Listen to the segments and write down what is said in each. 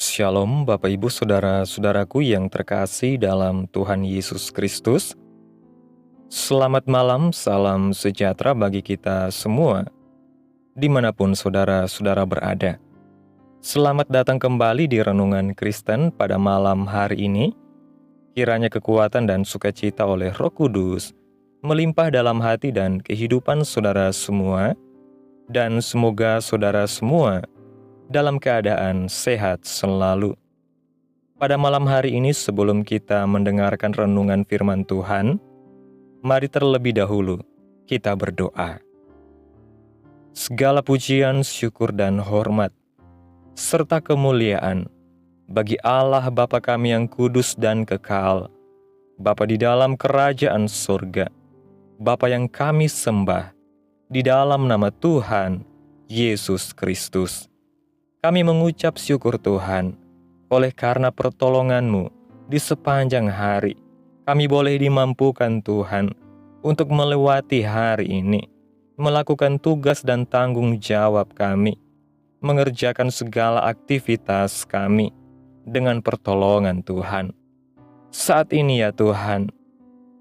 Shalom Bapak Ibu Saudara-saudaraku yang terkasih dalam Tuhan Yesus Kristus. Selamat malam, salam sejahtera bagi kita semua, dimanapun saudara-saudara berada. Selamat datang kembali di Renungan Kristen pada malam hari ini. Kiranya kekuatan dan sukacita oleh Roh Kudus melimpah dalam hati dan kehidupan saudara semua, dan semoga saudara semua dalam keadaan sehat selalu. Pada malam hari ini sebelum kita mendengarkan renungan firman Tuhan, mari terlebih dahulu kita berdoa. Segala pujian, syukur dan hormat, serta kemuliaan bagi Allah Bapa kami yang kudus dan kekal, Bapa di dalam kerajaan surga, Bapa yang kami sembah, di dalam nama Tuhan Yesus Kristus. Kami mengucap syukur Tuhan, oleh karena pertolongan-Mu di sepanjang hari, kami boleh dimampukan Tuhan untuk melewati hari ini, melakukan tugas dan tanggung jawab kami, mengerjakan segala aktivitas kami dengan pertolongan Tuhan. Saat ini ya Tuhan,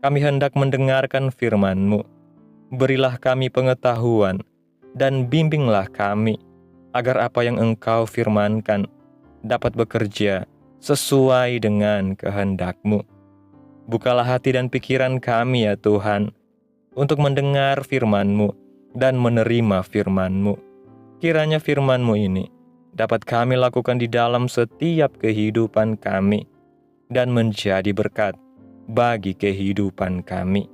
kami hendak mendengarkan firman-Mu. Berilah kami pengetahuan dan bimbinglah kami, agar apa yang Engkau firmankan dapat bekerja sesuai dengan kehendak-Mu. Bukalah hati dan pikiran kami ya Tuhan, untuk mendengar firman-Mu dan menerima firman-Mu. Kiranya firman-Mu ini dapat kami lakukan di dalam setiap kehidupan kami, dan menjadi berkat bagi kehidupan kami.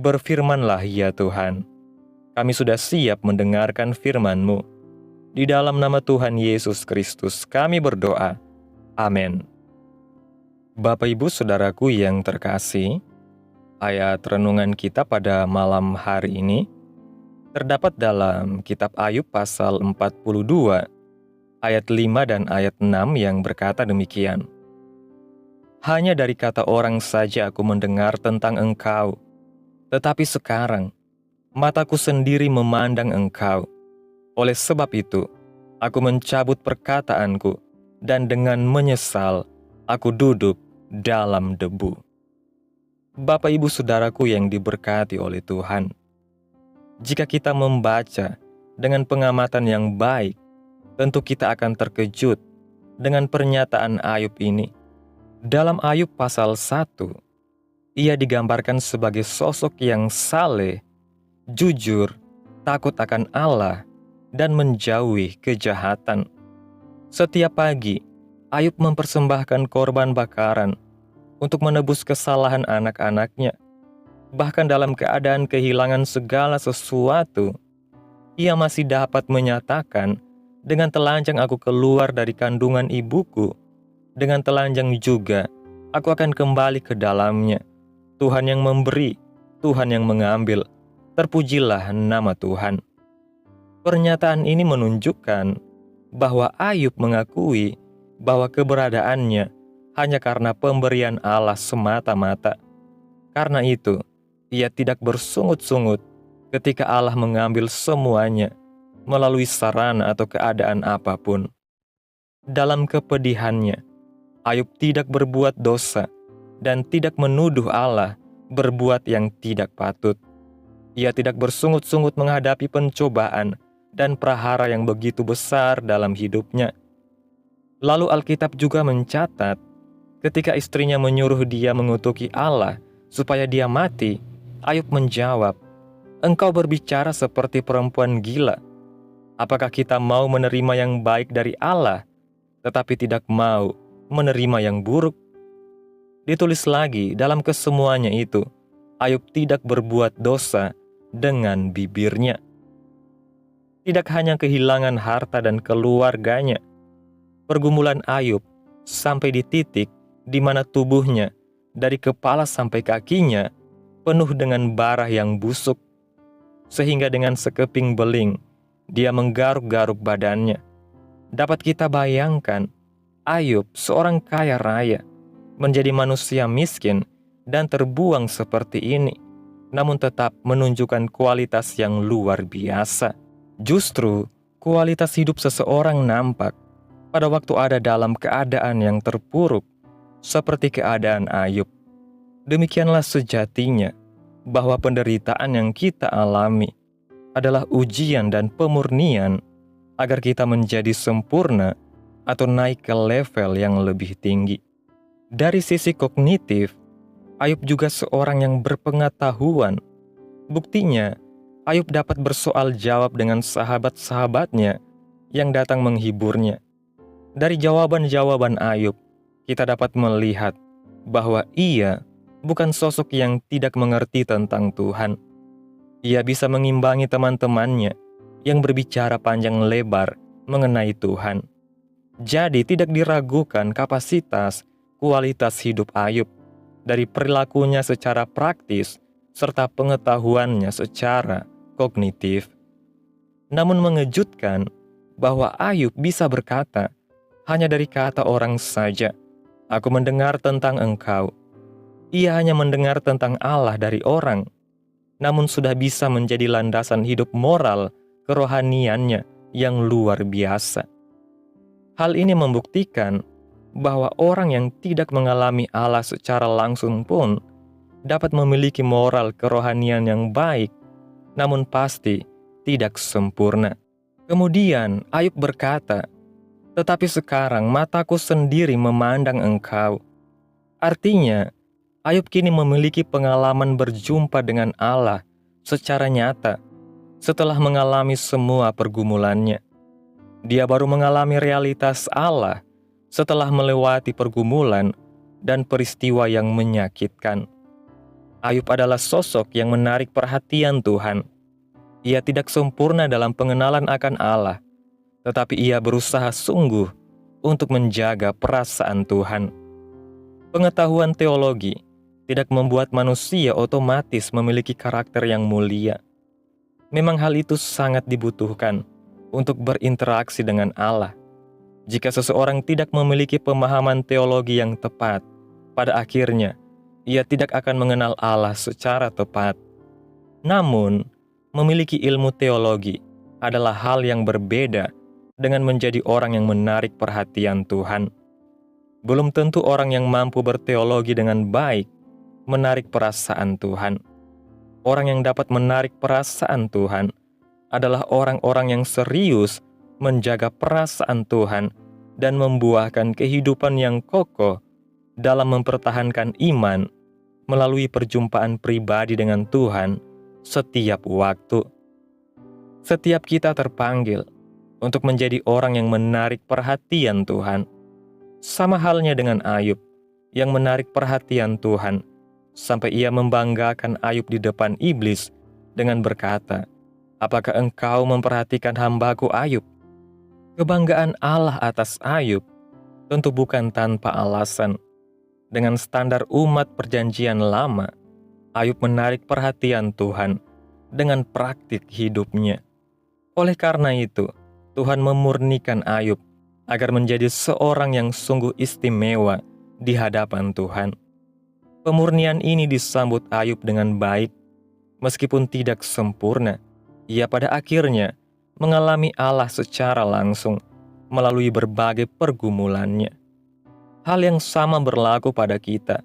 Berfirmanlah ya Tuhan, kami sudah siap mendengarkan firman-Mu. Di dalam nama Tuhan Yesus Kristus kami berdoa. Amin. Bapak Ibu Saudaraku yang terkasih, ayat renungan kita pada malam hari ini terdapat dalam kitab Ayub pasal 42, ayat 5 dan ayat 6 yang berkata demikian. Hanya dari kata orang saja aku mendengar tentang Engkau, tetapi sekarang mataku sendiri memandang Engkau. Oleh sebab itu, aku mencabut perkataanku, dan dengan menyesal, aku duduk dalam debu. Bapak Ibu Saudaraku yang diberkati oleh Tuhan, jika kita membaca dengan pengamatan yang baik, tentu kita akan terkejut dengan pernyataan Ayub ini. Dalam Ayub pasal 1, ia digambarkan sebagai sosok yang saleh, jujur, takut akan Allah, dan menjauhi kejahatan. Setiap pagi, Ayub mempersembahkan korban bakaran untuk menebus kesalahan anak-anaknya. Bahkan dalam keadaan kehilangan segala sesuatu, ia masih dapat menyatakan, dengan telanjang aku keluar dari kandungan ibuku, dengan telanjang juga aku akan kembali ke dalamnya. Tuhan yang memberi, Tuhan yang mengambil, terpujilah nama Tuhan. Pernyataan ini menunjukkan bahwa Ayub mengakui bahwa keberadaannya hanya karena pemberian Allah semata-mata. Karena itu, ia tidak bersungut-sungut ketika Allah mengambil semuanya melalui sarana atau keadaan apapun. Dalam kepedihannya, Ayub tidak berbuat dosa dan tidak menuduh Allah berbuat yang tidak patut. Ia tidak bersungut-sungut menghadapi pencobaan dan prahara yang begitu besar dalam hidupnya. Lalu Alkitab juga mencatat, ketika istrinya menyuruh dia mengutuki Allah supaya dia mati, Ayub menjawab, "Engkau berbicara seperti perempuan gila. Apakah kita mau menerima yang baik dari Allah, tetapi tidak mau menerima yang buruk?" Ditulis lagi dalam kesemuanya itu, Ayub tidak berbuat dosa dengan bibirnya. Tidak hanya kehilangan harta dan keluarganya, pergumulan Ayub sampai di titik di mana tubuhnya dari kepala sampai kakinya penuh dengan bara yang busuk, sehingga dengan sekeping beling dia menggaruk-garuk badannya. Dapat kita bayangkan, Ayub seorang kaya raya menjadi manusia miskin dan terbuang seperti ini, namun tetap menunjukkan kualitas yang luar biasa. Justru, kualitas hidup seseorang nampak pada waktu ada dalam keadaan yang terpuruk, seperti keadaan Ayub. Demikianlah sejatinya bahwa penderitaan yang kita alami adalah ujian dan pemurnian agar kita menjadi sempurna atau naik ke level yang lebih tinggi. Dari sisi kognitif, Ayub juga seorang yang berpengetahuan. Buktinya, Ayub dapat bersoal jawab dengan sahabat-sahabatnya yang datang menghiburnya. Dari jawaban-jawaban Ayub, kita dapat melihat bahwa ia bukan sosok yang tidak mengerti tentang Tuhan. Ia bisa mengimbangi teman-temannya yang berbicara panjang lebar mengenai Tuhan. Jadi tidak diragukan kapasitas, kualitas hidup Ayub dari perilakunya secara praktis serta pengetahuannya secara kognitif. Namun mengejutkan bahwa Ayub bisa berkata, hanya dari kata orang saja, "Aku mendengar tentang engkau." Ia hanya mendengar tentang Allah dari orang, namun sudah bisa menjadi landasan hidup moral kerohaniannya yang luar biasa. Hal ini membuktikan bahwa orang yang tidak mengalami Allah secara langsung pun dapat memiliki moral kerohanian yang baik, namun pasti tidak sempurna. Kemudian Ayub berkata, "Tetapi sekarang mataku sendiri memandang engkau." Artinya, Ayub kini memiliki pengalaman berjumpa dengan Allah secara nyata setelah mengalami semua pergumulannya. Dia baru mengalami realitas Allah setelah melewati pergumulan dan peristiwa yang menyakitkan. Ayub adalah sosok yang menarik perhatian Tuhan. Ia tidak sempurna dalam pengenalan akan Allah, tetapi ia berusaha sungguh untuk menjaga perasaan Tuhan. Pengetahuan teologi tidak membuat manusia otomatis memiliki karakter yang mulia. Memang hal itu sangat dibutuhkan untuk berinteraksi dengan Allah. Jika seseorang tidak memiliki pemahaman teologi yang tepat, pada akhirnya ia tidak akan mengenal Allah secara tepat. Namun, memiliki ilmu teologi adalah hal yang berbeda dengan menjadi orang yang menarik perhatian Tuhan. Belum tentu orang yang mampu berteologi dengan baik menarik perasaan Tuhan. Orang yang dapat menarik perasaan Tuhan adalah orang-orang yang serius menjaga perasaan Tuhan dan membuahkan kehidupan yang kokoh dalam mempertahankan iman melalui perjumpaan pribadi dengan Tuhan setiap waktu. Setiap kita terpanggil untuk menjadi orang yang menarik perhatian Tuhan. Sama halnya dengan Ayub yang menarik perhatian Tuhan sampai ia membanggakan Ayub di depan iblis dengan berkata, "Apakah engkau memperhatikan hambaku Ayub?" Kebanggaan Allah atas Ayub tentu bukan tanpa alasan. Dengan standar umat perjanjian lama, Ayub menarik perhatian Tuhan dengan praktik hidupnya. Oleh karena itu, Tuhan memurnikan Ayub agar menjadi seorang yang sungguh istimewa di hadapan Tuhan. Pemurnian ini disambut Ayub dengan baik, meskipun tidak sempurna. Ia pada akhirnya mengalami Allah secara langsung melalui berbagai pergumulannya. Hal yang sama berlaku pada kita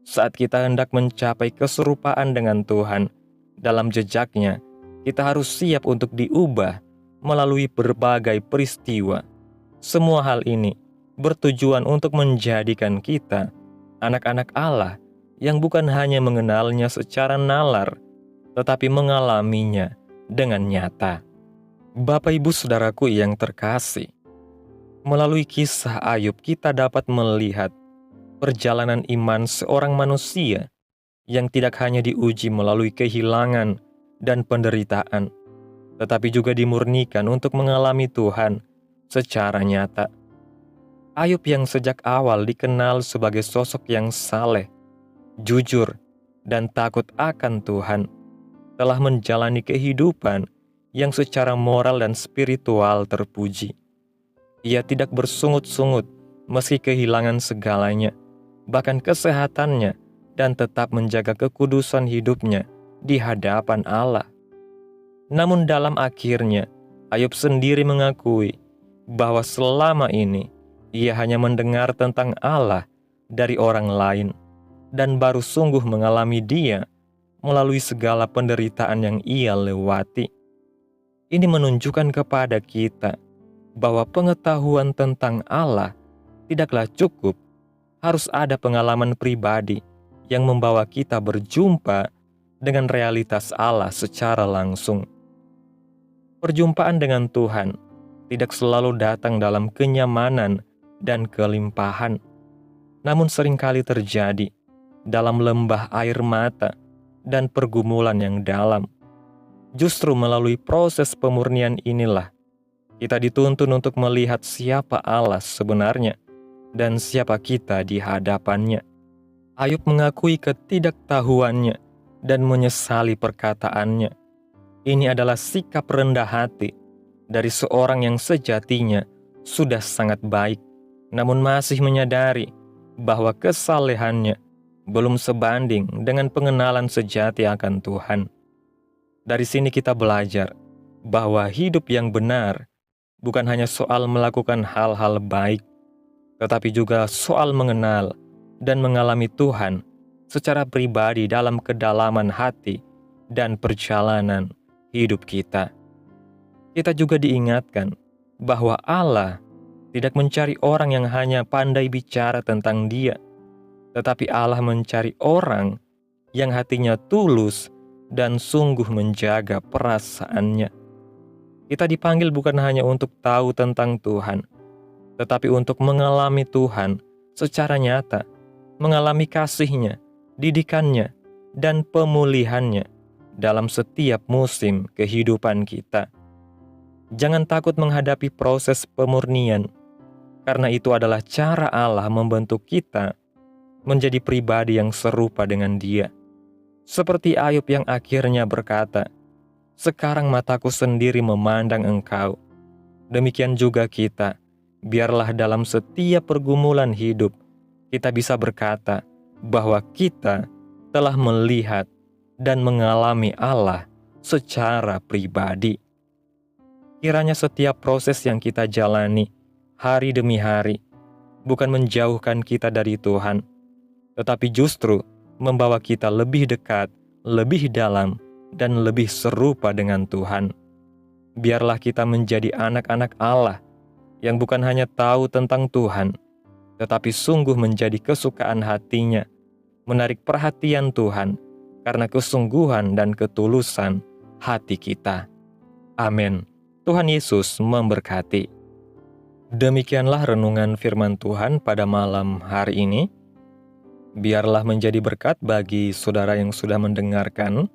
saat kita hendak mencapai keserupaan dengan Tuhan. Dalam jejaknya, kita harus siap untuk diubah melalui berbagai peristiwa. Semua hal ini bertujuan untuk menjadikan kita anak-anak Allah yang bukan hanya mengenalnya secara nalar, tetapi mengalaminya dengan nyata. Bapak Ibu Saudaraku yang terkasih, melalui kisah Ayub kita dapat melihat perjalanan iman seorang manusia yang tidak hanya diuji melalui kehilangan dan penderitaan, tetapi juga dimurnikan untuk mengalami Tuhan secara nyata. Ayub yang sejak awal dikenal sebagai sosok yang saleh, jujur, dan takut akan Tuhan, telah menjalani kehidupan yang secara moral dan spiritual terpuji. Ia tidak bersungut-sungut meski kehilangan segalanya, bahkan kesehatannya, dan tetap menjaga kekudusan hidupnya di hadapan Allah. Namun dalam akhirnya, Ayub sendiri mengakui bahwa selama ini ia hanya mendengar tentang Allah dari orang lain dan baru sungguh mengalami Dia melalui segala penderitaan yang ia lewati. Ini menunjukkan kepada kita bahwa pengetahuan tentang Allah tidaklah cukup, harus ada pengalaman pribadi yang membawa kita berjumpa dengan realitas Allah secara langsung. Perjumpaan dengan Tuhan tidak selalu datang dalam kenyamanan dan kelimpahan, namun seringkali terjadi dalam lembah air mata dan pergumulan yang dalam. Justru melalui proses pemurnian inilah kita dituntun untuk melihat siapa Allah sebenarnya dan siapa kita di hadapannya. Ayub mengakui ketidaktahuannya dan menyesali perkataannya. Ini adalah sikap rendah hati dari seorang yang sejatinya sudah sangat baik, namun masih menyadari bahwa kesalehannya belum sebanding dengan pengenalan sejati akan Tuhan. Dari sini kita belajar bahwa hidup yang benar bukan hanya soal melakukan hal-hal baik, tetapi juga soal mengenal dan mengalami Tuhan secara pribadi dalam kedalaman hati dan perjalanan hidup kita. Kita juga diingatkan bahwa Allah tidak mencari orang yang hanya pandai bicara tentang Dia, tetapi Allah mencari orang yang hatinya tulus dan sungguh menjaga perasaannya. Kita dipanggil bukan hanya untuk tahu tentang Tuhan, tetapi untuk mengalami Tuhan secara nyata, mengalami kasih-Nya, didikannya, dan pemulihannya dalam setiap musim kehidupan kita. Jangan takut menghadapi proses pemurnian, karena itu adalah cara Allah membentuk kita menjadi pribadi yang serupa dengan Dia. Seperti Ayub yang akhirnya berkata, "Sekarang mataku sendiri memandang Engkau." Demikian juga kita, biarlah dalam setiap pergumulan hidup, kita bisa berkata bahwa kita telah melihat dan mengalami Allah secara pribadi. Kiranya setiap proses yang kita jalani hari demi hari bukan menjauhkan kita dari Tuhan, tetapi justru membawa kita lebih dekat, lebih dalam, dan lebih serupa dengan Tuhan. Biarlah kita menjadi anak-anak Allah yang bukan hanya tahu tentang Tuhan, tetapi sungguh menjadi kesukaan hatinya, menarik perhatian Tuhan karena kesungguhan dan ketulusan hati kita. Amin. Tuhan Yesus memberkati. Demikianlah renungan firman Tuhan pada malam hari ini. Biarlah menjadi berkat bagi saudara yang sudah mendengarkan.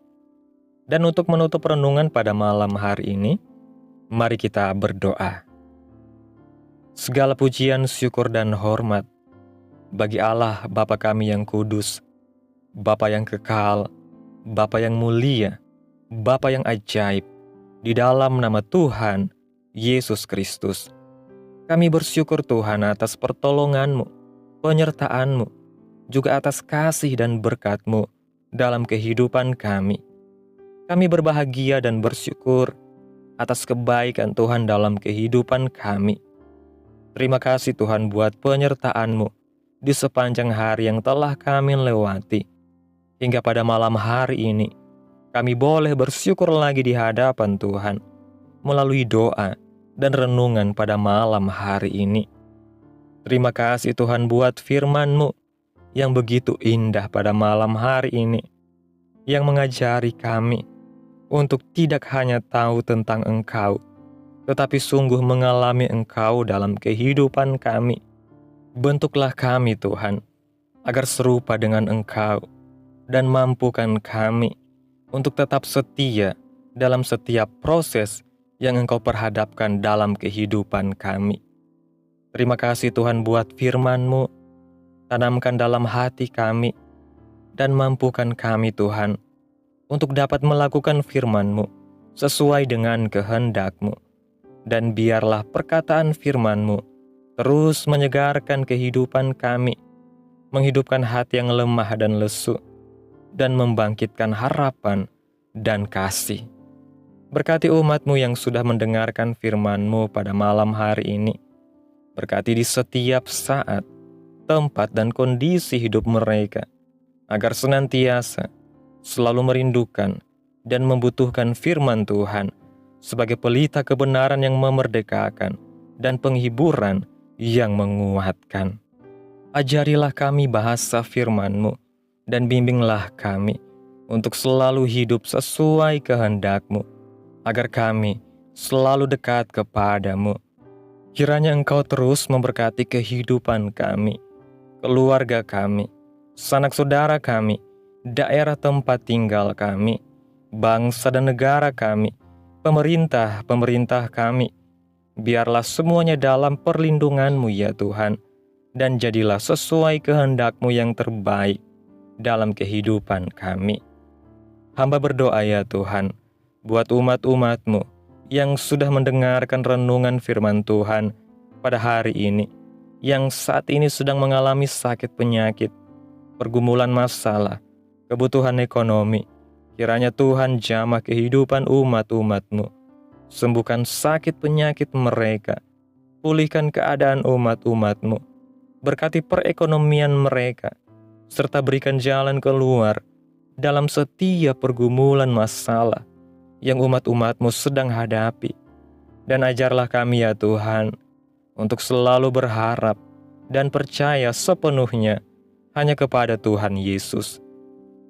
Dan untuk menutup renungan pada malam hari ini, mari kita berdoa. Segala pujian, syukur, dan hormat bagi Allah Bapa kami yang kudus, Bapa yang kekal, Bapa yang mulia, Bapa yang ajaib, di dalam nama Tuhan Yesus Kristus. Kami bersyukur Tuhan atas pertolongan-Mu, penyertaan-Mu, juga atas kasih dan berkat-Mu dalam kehidupan kami. Kami berbahagia dan bersyukur atas kebaikan Tuhan dalam kehidupan kami. Terima kasih Tuhan buat penyertaan-Mu di sepanjang hari yang telah kami lewati. Hingga pada malam hari ini, kami boleh bersyukur lagi di hadapan Tuhan melalui doa dan renungan pada malam hari ini. Terima kasih Tuhan buat firman-Mu yang begitu indah pada malam hari ini, yang mengajari kami untuk tidak hanya tahu tentang Engkau, tetapi sungguh mengalami Engkau dalam kehidupan kami. Bentuklah kami Tuhan, agar serupa dengan Engkau, dan mampukan kami untuk tetap setia dalam setiap proses yang Engkau perhadapkan dalam kehidupan kami. Terima kasih Tuhan buat firman-Mu. Tanamkan dalam hati kami, dan mampukan kami Tuhan, untuk dapat melakukan firman-Mu sesuai dengan kehendak-Mu. Dan biarlah perkataan firman-Mu terus menyegarkan kehidupan kami, menghidupkan hati yang lemah dan lesu, dan membangkitkan harapan dan kasih. Berkati umat-Mu yang sudah mendengarkan firman-Mu pada malam hari ini. Berkati di setiap saat, tempat, dan kondisi hidup mereka, agar senantiasa selalu merindukan dan membutuhkan firman Tuhan sebagai pelita kebenaran yang memerdekakan dan penghiburan yang menguatkan. Ajarilah kami bahasa firman-Mu dan bimbinglah kami untuk selalu hidup sesuai kehendak-Mu, agar kami selalu dekat kepadamu. Kiranya Engkau terus memberkati kehidupan kami, keluarga kami, sanak saudara kami, daerah tempat tinggal kami, bangsa dan negara kami, pemerintah kami. Biarlah semuanya dalam perlindungan-Mu ya Tuhan, dan jadilah sesuai kehendak-Mu yang terbaik dalam kehidupan kami. Hamba berdoa ya Tuhan, buat umat-umat-Mu yang sudah mendengarkan renungan firman Tuhan pada hari ini, yang saat ini sedang mengalami sakit penyakit, pergumulan masalah, kebutuhan ekonomi. Kiranya Tuhan jamah kehidupan umat-umat-Mu, sembuhkan sakit penyakit mereka, pulihkan keadaan umat-umat-Mu, berkati perekonomian mereka, serta berikan jalan keluar dalam setiap pergumulan masalah yang umat-umat-Mu sedang hadapi. Dan ajarlah kami ya Tuhan, untuk selalu berharap dan percaya sepenuhnya hanya kepada Tuhan Yesus.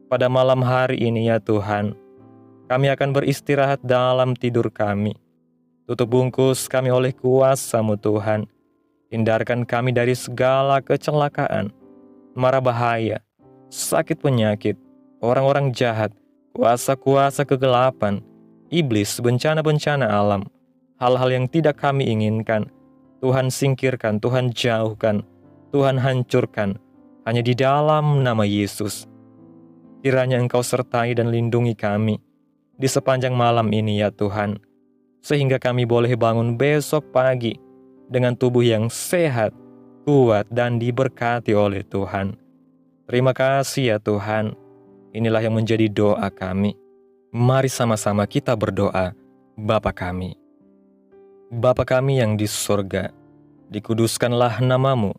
Pada malam hari ini ya Tuhan, kami akan beristirahat dalam tidur kami. Tutup bungkus kami oleh kuasa-Mu Tuhan. Hindarkan kami dari segala kecelakaan, mara bahaya, sakit penyakit, orang-orang jahat, kuasa-kuasa kegelapan, iblis, bencana-bencana alam, hal-hal yang tidak kami inginkan. Tuhan singkirkan, Tuhan jauhkan, Tuhan hancurkan, hanya di dalam nama Yesus. Kiranya Engkau sertai dan lindungi kami di sepanjang malam ini ya Tuhan, sehingga kami boleh bangun besok pagi dengan tubuh yang sehat, kuat, dan diberkati oleh Tuhan. Terima kasih ya Tuhan. Inilah yang menjadi doa kami. Mari sama-sama kita berdoa. Bapa kami. Bapa kami yang di surga, dikuduskanlah nama-Mu,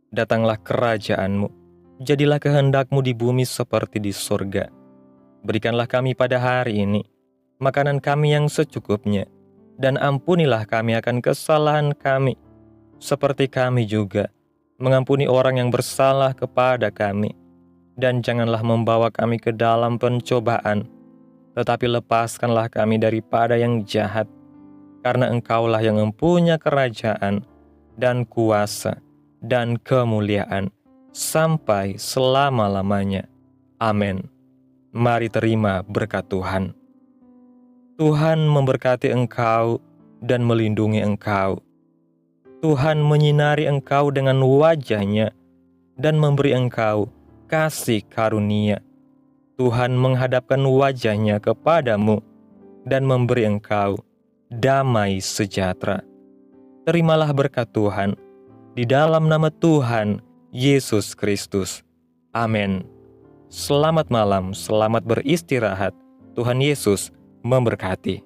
datanglah kerajaan-Mu, jadilah kehendak-Mu di bumi seperti di surga. Berikanlah kami pada hari ini makanan kami yang secukupnya, dan ampunilah kami akan kesalahan kami, seperti kami juga mengampuni orang yang bersalah kepada kami. Dan janganlah membawa kami ke dalam pencobaan, tetapi lepaskanlah kami daripada yang jahat, karena Engkaulah yang mempunyai kerajaan dan kuasa dan kemuliaan sampai selama-lamanya. Amin. Mari terima berkat Tuhan. Tuhan memberkati engkau dan melindungi engkau. Tuhan menyinari engkau dengan wajah-Nya dan memberi engkau kasih karunia. Tuhan menghadapkan wajah-Nya kepadamu dan memberi engkau damai sejahtera. Terimalah berkat Tuhan di dalam nama Tuhan Yesus Kristus. Amin. Selamat malam, selamat beristirahat. Tuhan Yesus memberkati.